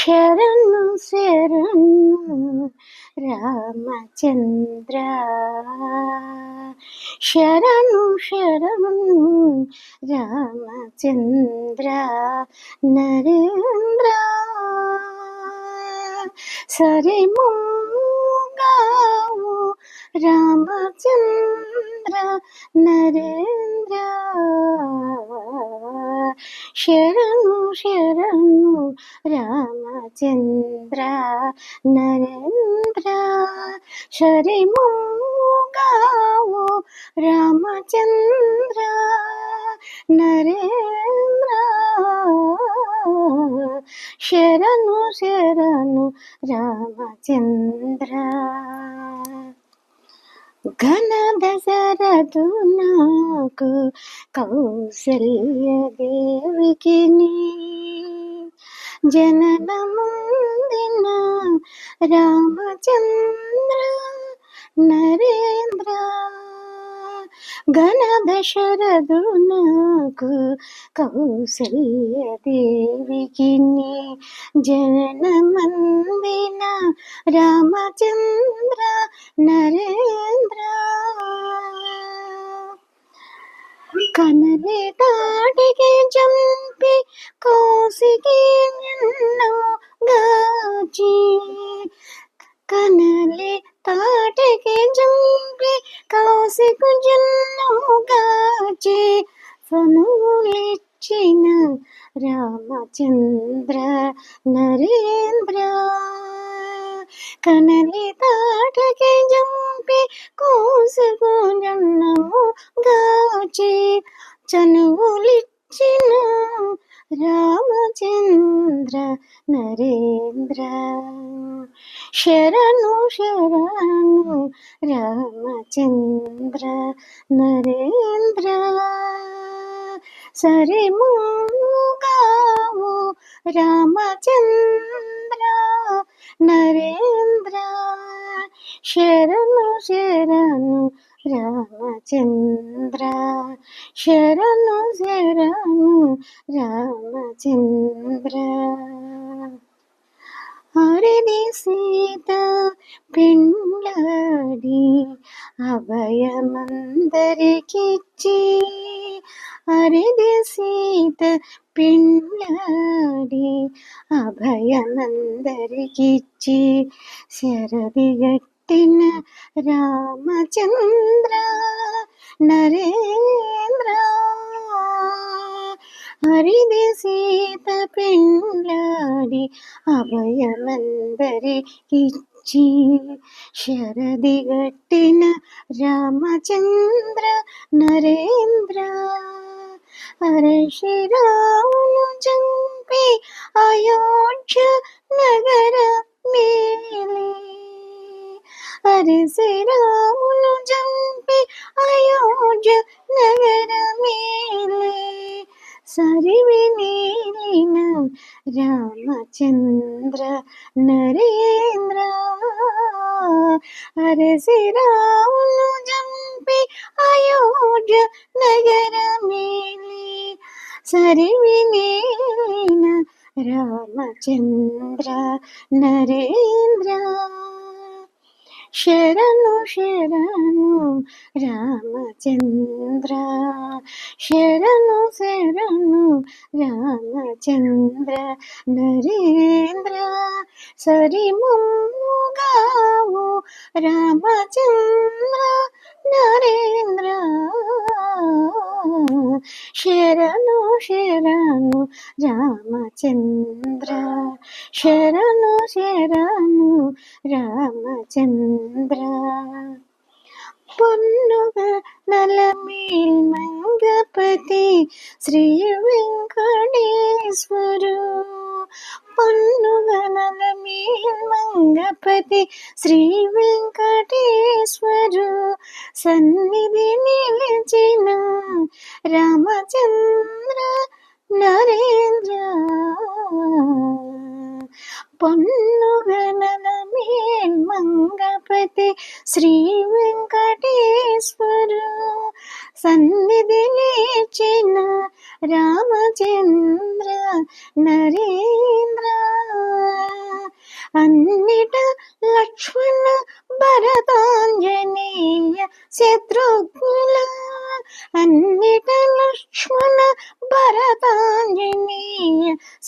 శరణు శరణు రామచంద్ర, శరణు శరణు రామచంద్ర నరేంద్ర, సరిముగావు రామచంద్ర నరేంద్ర, శరణు శరణు రామచంద్ర నరేంద్ర, శరిముగావు రామచంద్ర నరేంద్ర, శరణు శరణు రామచంద్ర. ఘన దశరథు నాకు కౌసల్య దేవికి జననముందిన రామచంద్ర నరేంద్ర, ఘన దశరథు నాకు కౌసల్య దేవికి జననమందిన రామచంద్ర నరేంద్ర, కనలి తాటికి చంపి కోసికి నిన్ను గాచి, కనలి తాటికి చంపి కౌసికు జన్ను గాచి, ఫనులిచ్చిన రామచంద్ర నరేంద్ర, కనలి తాటకి జంపి కోసుకు జన్నము గాచి, చనువులిచ్చిన రామచంద్ర నరేంద్ర, శరణు శరణు రామచంద్ర నరేంద్ర, సరిముగావు రామచంద్ర నరేంద్ర, శరణు శరణు రామచంద్ర, శరణు శరణు రామచంద్ర. హరిది సీత పెండ్లాడి అభయమందరికిచ్చి, హరిది సీత పెండ్లాడి అభయమందరికిచ్చి, శరదిగట్టిన రామచంద్ర నరేంద్ర, హరిది సీత పెండ్లాడి అభయమందరికిచ్చి, శరదిగట్టిన రామచంద్ర నరేంద్ర, అరశిరామును చంపి అయోధ్య నగర మేలే, అరశిరామును చంపి అయోధ్య నగర మేలే, సరివినీలిన రామచంద్ర నరేంద్ర, అరశిరామును చంపి అయోధ్య నగర మేలే, సరివినీలిన రామచంద్ర నరేంద్ర, శరణు శరణు రామచంద్ర, శరణు శరణు రామచంద్ర నరేంద్ర, సరిముగావు రామచంద్ర నరేంద్ర, శరణు శరణు రామచంద్ర, శరణు శరణు రామచంద్ర. పొన్నుగ నలమేల్ మంగపతి శ్రీ వెంకటేశ్వరు, పొన్నుగ నలమేల్ మంగపతి శ్రీ వెంకటేశ్వరు, సన్నిధి నిలిచిన రామచంద్ర నరేంద్ర, పొన్నుగ నలమేల్ మంగపతి శ్రీ వెంకటేశ్వరు, సన్నిధి నిలిచిన రామచంద్ర నరేంద్ర,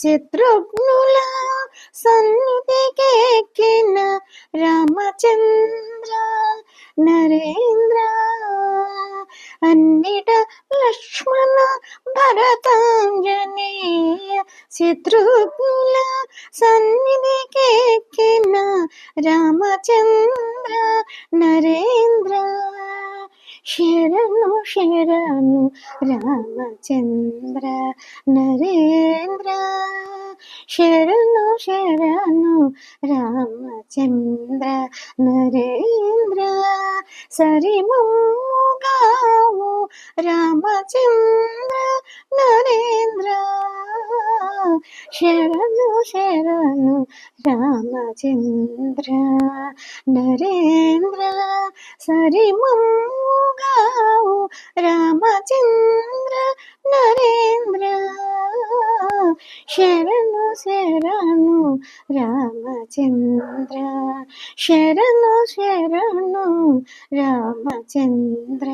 శత్రుఘ్నుల సన్నిధికెక్కిన రామచంద్ర నరేంద్ర, అన్నిట లక్ష్మణ భరతాంజనేయ, శత్రుఘ్నుల సన్నిధికెక్కిన రామచంద్ర నరేంద్ర, శరణు శరణు రామచంద్ర నరేంద్ర, శరణు శరణు రామచంద్ర నరేంద్ర, సరిమమ్ముగావు రామచంద్ర నరేంద్ర, శరణు శరణు రామచంద్ర నరేంద్ర, సరిమమ్ముగావు రామచంద్ర నరేంద్ర, శరణు శరణు రామచంద్ర, శరణు శరణు రామచంద్ర.